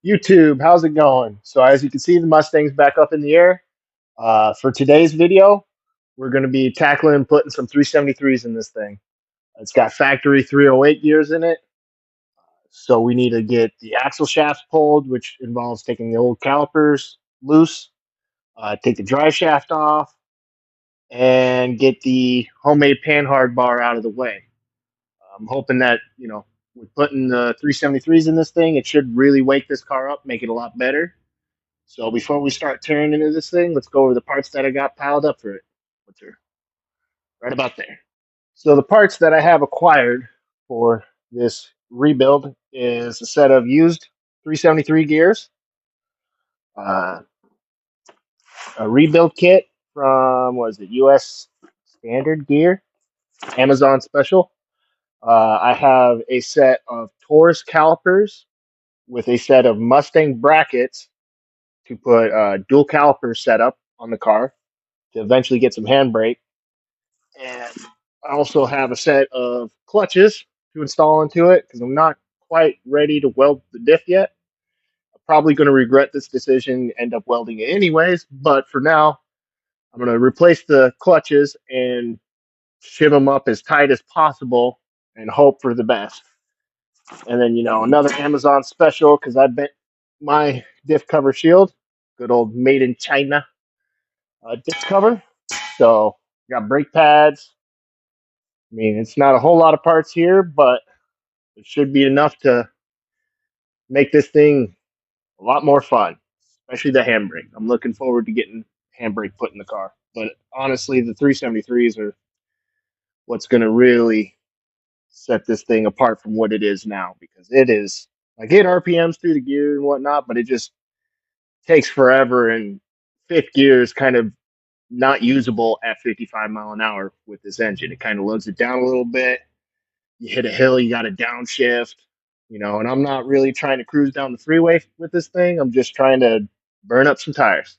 YouTube, how's it going? So as you can see, the Mustang's back up in the air. For today's video, we're going to be tackling putting some 373s in this thing. It's got factory 308 gears in it. So we need to get the axle shafts pulled, which involves taking the old calipers loose, take the drive shaft off, and get the homemade panhard bar out of the way. I'm hoping that, with putting the 373s in this thing, it should really wake this car up, make it a lot better. So before we start tearing into this thing, let's go over the parts that I got piled up for it. What's her? Right about there. So the parts that I have acquired for this rebuild is a set of used 373 gears, uh, a rebuild kit from, what is it, US Standard Gear, Amazon Special. I have a set of Taurus calipers with a set of Mustang brackets to put dual caliper setup on the car to eventually get some handbrake. And I also have a set of clutches to install into it because I'm not quite ready to weld the diff yet. I'm probably going to regret this decision, end up welding it anyways. But for now, I'm going to replace the clutches and shiv them up as tight as possible and hope for the best. And then, another Amazon special because I bent my diff cover shield, good old made in China diff cover. So, got brake pads. I mean, it's not a whole lot of parts here, but it should be enough to make this thing a lot more fun, especially the handbrake. I'm looking forward to getting handbrake put in the car. But honestly, the 373s are what's going to really set this thing apart from what it is now because it is like it RPMs through the gear and whatnot, but it just takes forever. And fifth gear is kind of not usable at 55 mile an hour with this engine. It kind of loads it down a little bit. You hit a hill, you got to downshift, and I'm not really trying to cruise down the freeway with this thing. I'm just trying to burn up some tires.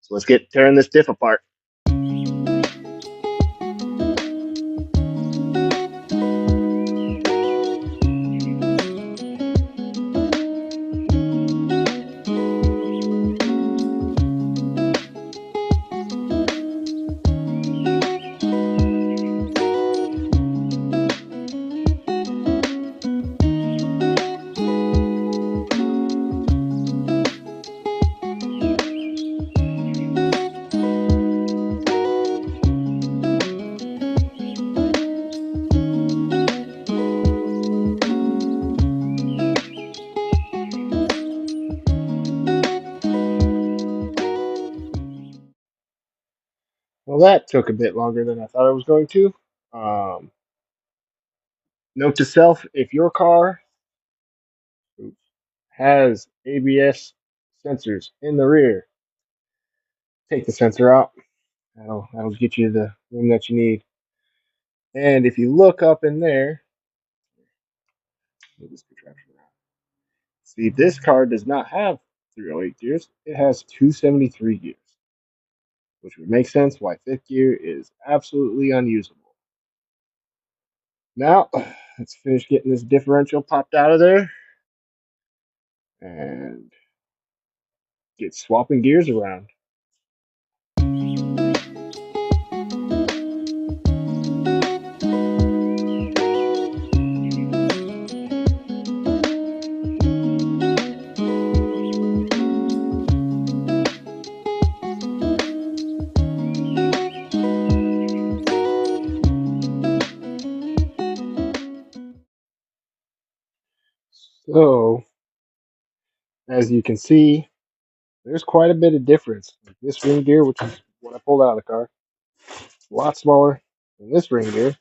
So let's get tearing this diff apart. Well, that took a bit longer than I thought it was going to. Um, Note to self, if your car has ABS sensors in the rear, take the sensor out. That'll get you the room that you need. And if you look up in there, move this contraption around. See, this car does not have 308 gears. It has 273 gears, which would make sense why fifth gear is absolutely unusable. Now, let's finish getting this differential popped out of there and get swapping gears around. So, as you can see, there's quite a bit of difference. This ring gear, which is what I pulled out of the car, is a lot smaller than this ring gear.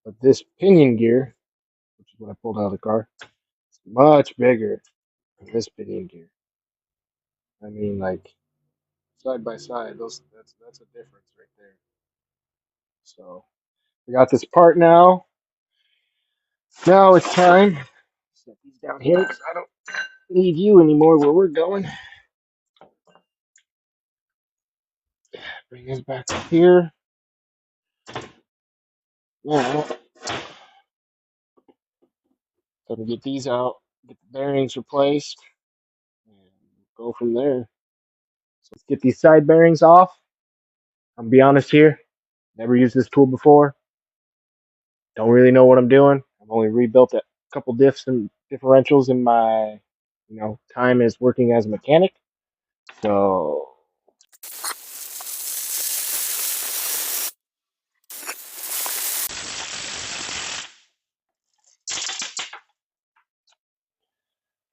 But this pinion gear, which is what I pulled out of the car, is much bigger than this pinion gear. I mean, like side by side, that's a difference right there. So we got this part now. Now it's time. Set these down here because I don't need you anymore where we're going. Bring this back up here. Now, time to get these out. get the bearings replaced, and go from there. So let's get these side bearings off. I'm gonna be honest here, never used this tool before. Don't really know what I'm doing. I've only rebuilt a couple diffs and differentials in my, time as working as a mechanic. So,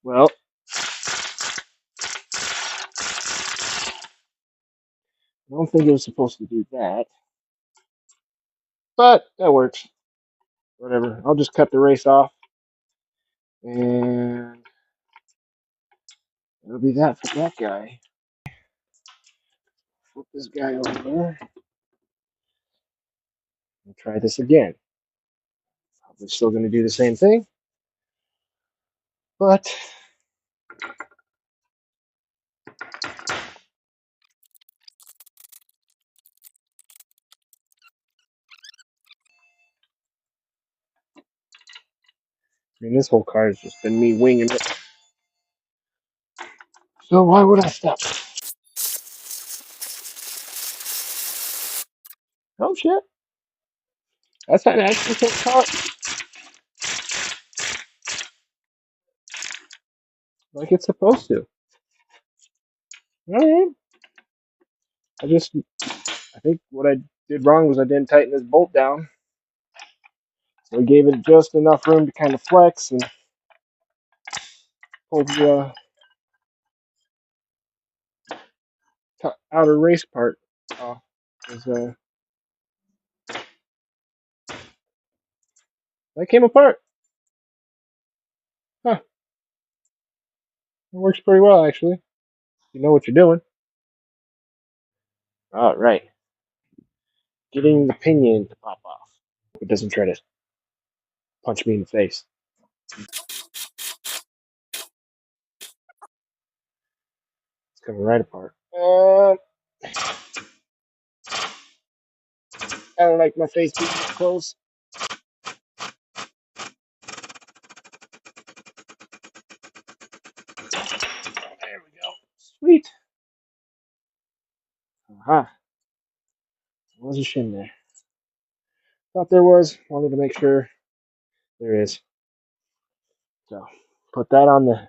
well, I don't think it was supposed to do that, but that works. Whatever. I'll just cut the race off, and that'll be that for that guy. Flip this guy over there and try this again. Probably still going to do the same thing, but I mean, this whole car has just been me winging it. So why would I stop? Oh shit! That's not actually take car like it's supposed to. All right. I think what I did wrong was I didn't tighten this bolt down. So I gave it just enough room to kind of flex and pull the outer race part off. 'Cause, that came apart. Huh. It works pretty well, actually. You know what you're doing. All right. Getting the pinion to pop off. It doesn't try to punch me in the face. It's coming right apart. I don't like my face being close. There we go. Sweet. Aha. There was a shim there. Thought there was. Wanted to make sure there is. So put that on the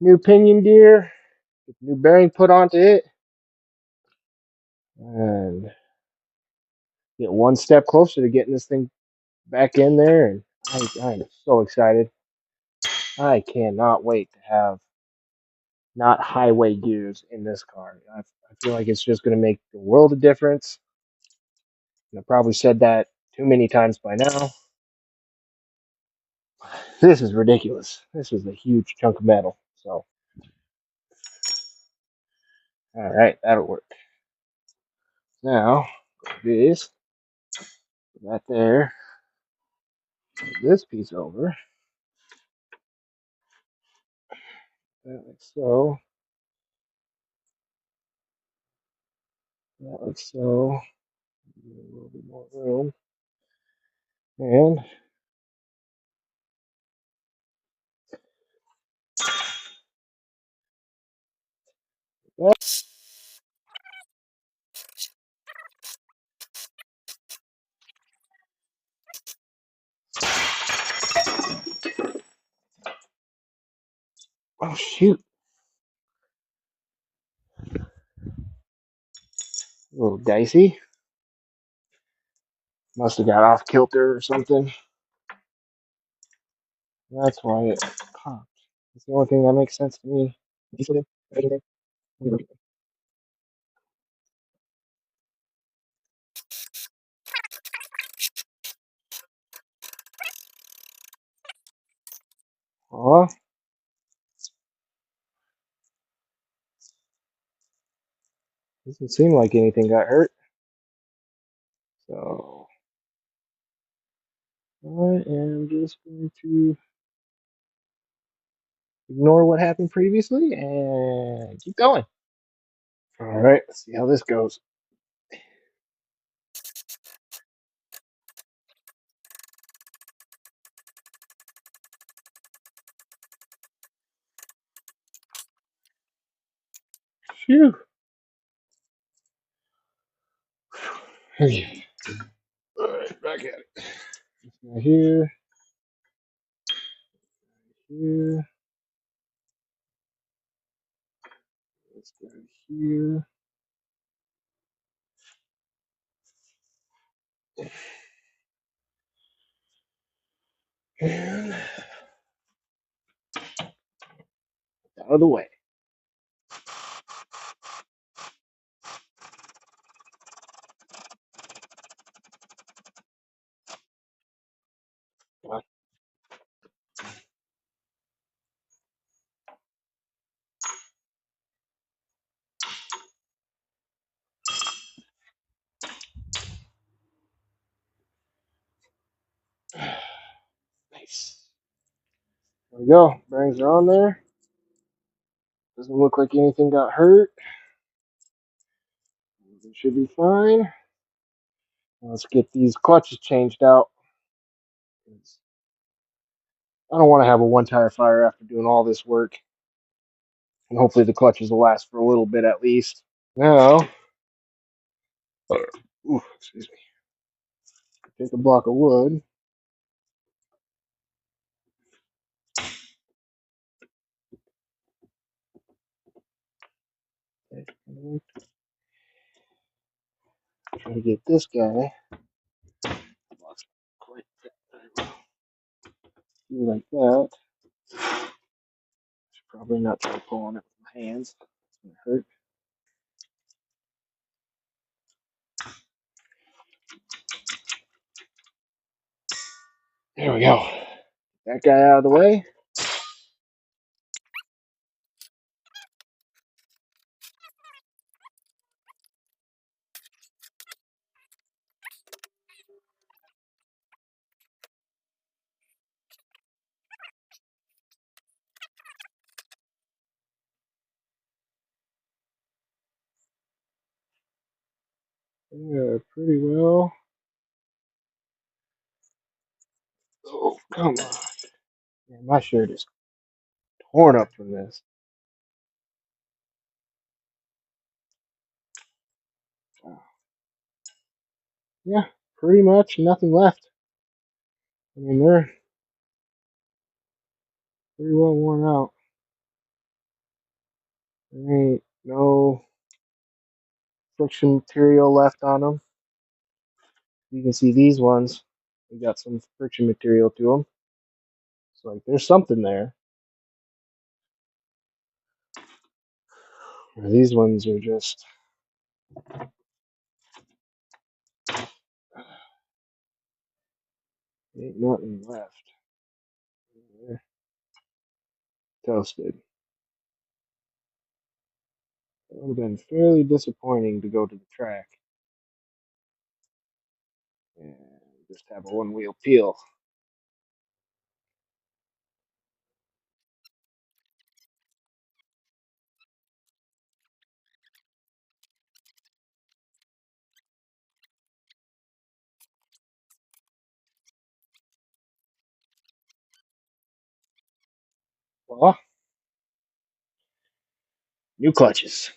new pinion gear. Get the new bearing put onto it. And get one step closer to getting this thing back in there. And I'm so excited. I cannot wait to have not highway gears in this car. I feel like it's just going to make the world of difference. And I've probably said that too many times by now. This is ridiculous. This is a huge chunk of metal. So, all right, that'll work. Now, this, that there, this piece over, that like so, that like so, a little bit more room, and that. Oh shoot, a little dicey. Must have got off kilter or something. That's why it popped. That's the only thing that makes sense to me. Aw, doesn't seem like anything got hurt. So I am just going to ignore what happened previously and keep going. All right, let's see how this goes. Phew. Okay. All right, back at it. Right here, here. Let's go here. And out of the way. Nice. There we go. Bearings are on there. Doesn't look like anything got hurt. It should be fine. Let's get these clutches changed out. I don't want to have a one tire fire after doing all this work. And hopefully the clutches will last for a little bit at least. Now, excuse me. Take a block of wood. Try to get this guy. Do like that. Should probably not try to pull on it with my hands. It's gonna hurt. There we go. That guy out of the way. Yeah, pretty well. Oh, come on. Man, my shirt is torn up from this. Wow. Yeah, pretty much nothing left. I mean, they're pretty well worn out. There ain't no friction material left on them. You can see these ones. They got some friction material to them. So like, there's something there. These ones are just ain't nothing left. They're toasted. It would have been fairly disappointing to go to the track and just have a one wheel peel. Well, new clutches.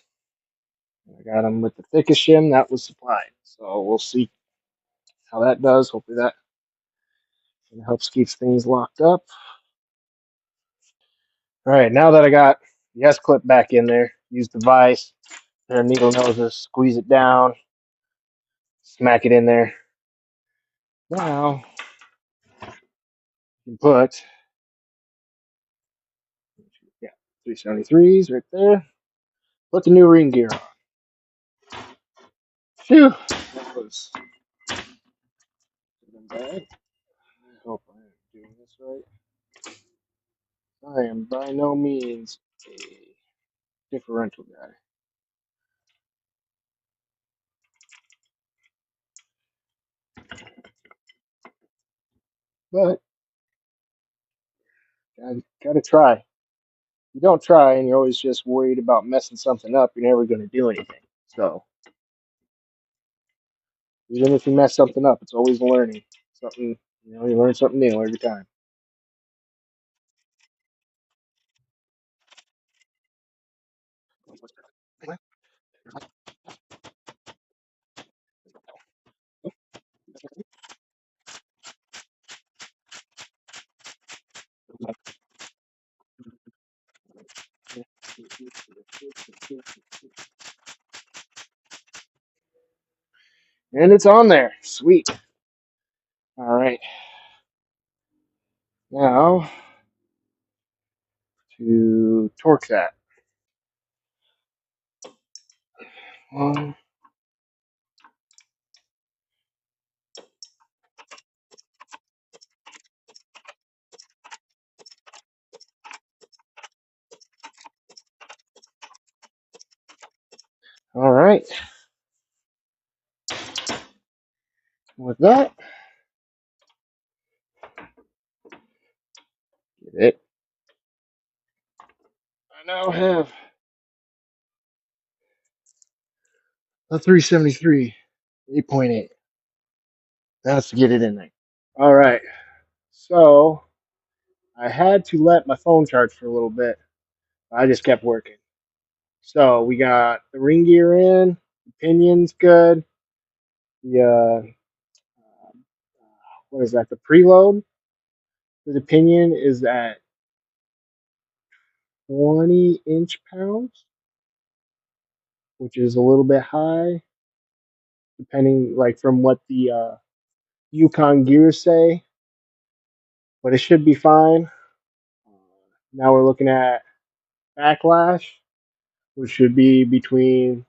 I got them with the thickest shim that was supplied. So we'll see how that does. Hopefully that helps keeps things locked up. All right, now that I got the S clip back in there, use the vise, pair of needle noses, squeeze it down, smack it in there. Now you can put 373s right there. Put the new ring gear on. Phew, that was bad. I hope I am doing this right. I am by no means a differential guy. But gotta try. You don't try and you're always just worried about messing something up, you're never gonna do anything. So even if you mess something up, it's always learning. Something you learn something new every time. And it's on there. Sweet. All right. Now to torque that. Um, all right. With that, get it. I now have a 373 8.8. That's to get it in there. All right. So I had to let my phone charge for a little bit. I just kept working. So we got the ring gear in, the pinion's good. The what is that? The preload for the pinion is at 20 inch-pounds, which is a little bit high, depending like from what the Yukon gears say, but it should be fine. Now we're looking at backlash, which should be between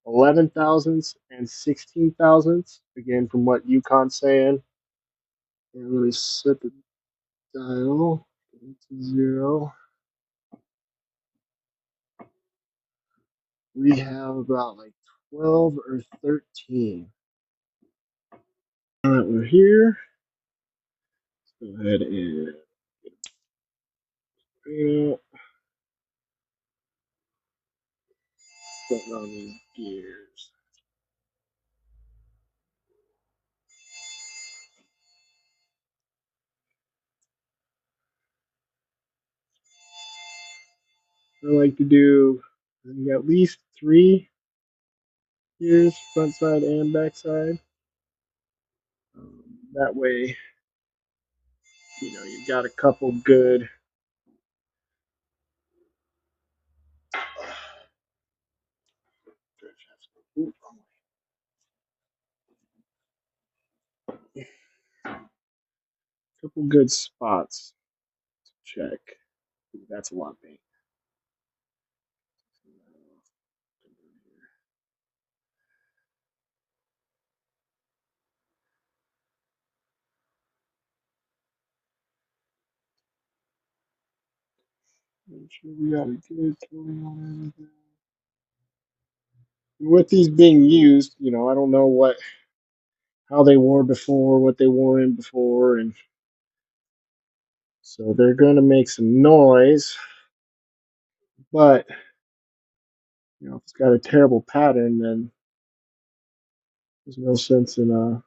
11 thousandths and 16 thousandths. Again, from what Yukon's saying. And let me set the dial to 0. We have about like 12 or 13. Now that we're here, let's go ahead and put on these gears. I like to do at least 3 gears, front side and back side. That way, you've got a couple good spots to check. That's a lot of paint. Make sure we got a good coating on everything. With these being used, I don't know how they wore before, what they wore in before, and so they're going to make some noise. But if it's got a terrible pattern, then there's no sense in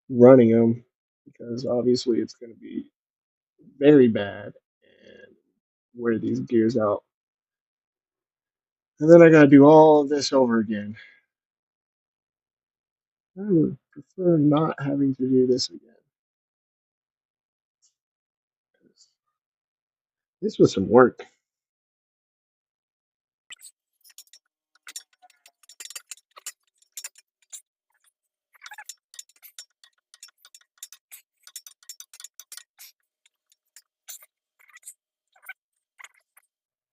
running them, because obviously it's going to be very bad and wear these gears out. And then I got to do all of this over again. I would prefer not having to do this again. This was some work.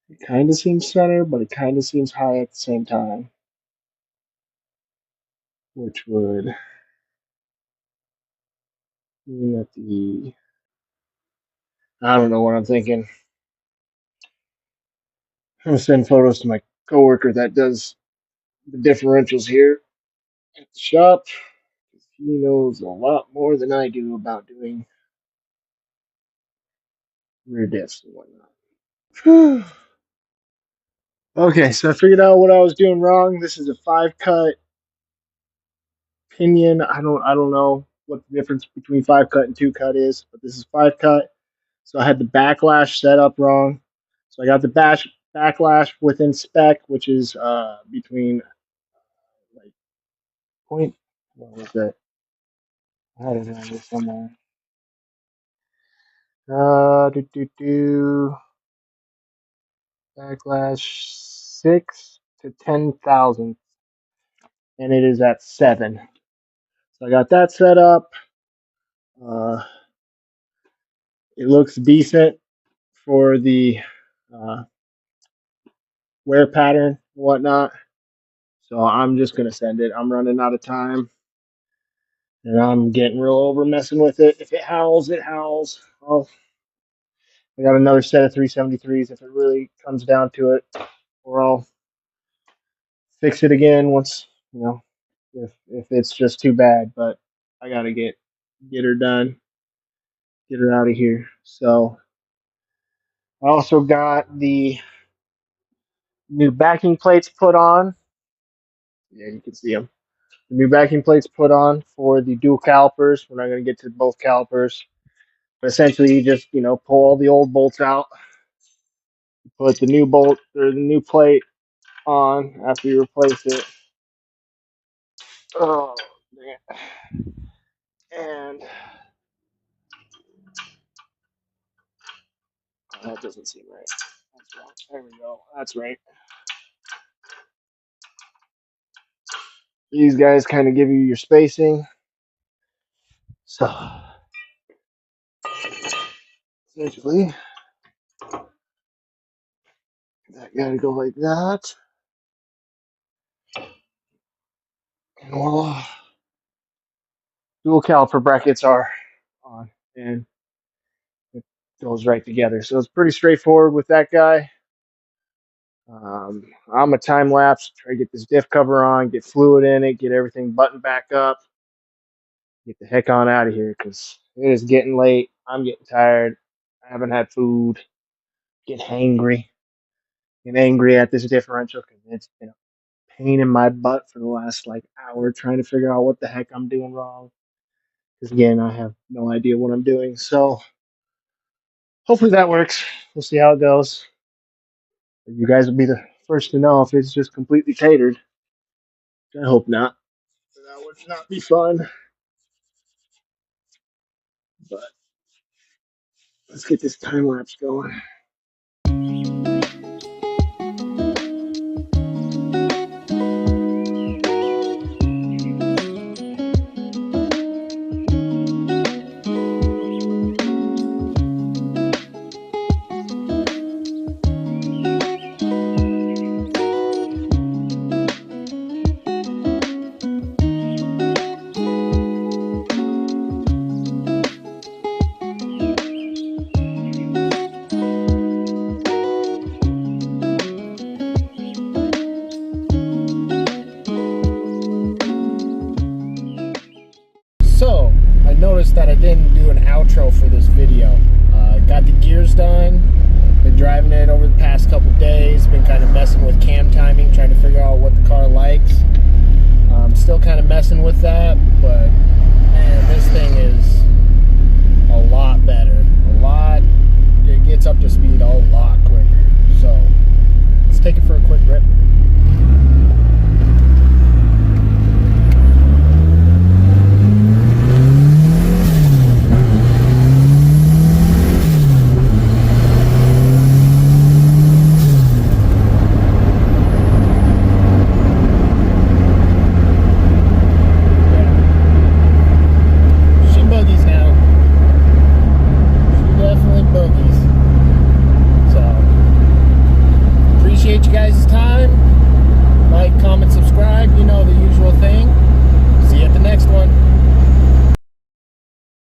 It kind of seems center, but it kind of seems high at the same time, which would mean that I don't know what I'm thinking. I'm going to send photos to my coworker that does the differentials here at the shop. He knows a lot more than I do about doing rear diffs and whatnot. Okay, so I figured out what I was doing wrong. This is a 5-cut pinion. I don't know what the difference between 5-cut and 2-cut is, but this is 5-cut. So I had the backlash set up wrong. So I got the backlash within spec, which is between like point. What was that? I had it around here somewhere. Backlash 6 to 10,000, and it is at 7. So I got that set up. Uh, it looks decent for the uh, wear pattern and whatnot. So I'm just gonna send it. I'm running out of time, and I'm getting real over messing with it. If it howls, it howls. I got another set of 373s if it really comes down to it, or I'll fix it again once, if it's just too bad. But I gotta get her done, get her out of here. So I also got the new backing plates put on. Yeah, you can see them. The new backing plates put on for the dual calipers. We're not going to get to both calipers, but essentially you just pull all the old bolts out, put the new bolt or the new plate on after you replace it. Oh man! And that doesn't seem right. That's wrong. There we go. That's right. These guys kind of give you your spacing. So essentially, that got to go like that. And voila. Dual caliper brackets are on, and it goes right together. So it's pretty straightforward with that guy. I'm a time lapse, try to get this diff cover on, get fluid in it, get everything buttoned back up, get the heck on out of here because it is getting late. I'm getting tired. I haven't had food. Get hangry. Get angry at this differential because it's been a pain in my butt for the last hour trying to figure out what the heck I'm doing wrong. Because again, I have no idea what I'm doing. So hopefully that works. We'll see how it goes. You guys will be the first to know if it's just completely tatered. I hope not. That would not be fun. But let's get this time lapse going. So, I noticed that I didn't do an outro for this video. Got the gears done, been driving it over the past couple days, been kind of messing with cam timing, trying to figure out what the car likes. Still kind of messing with that,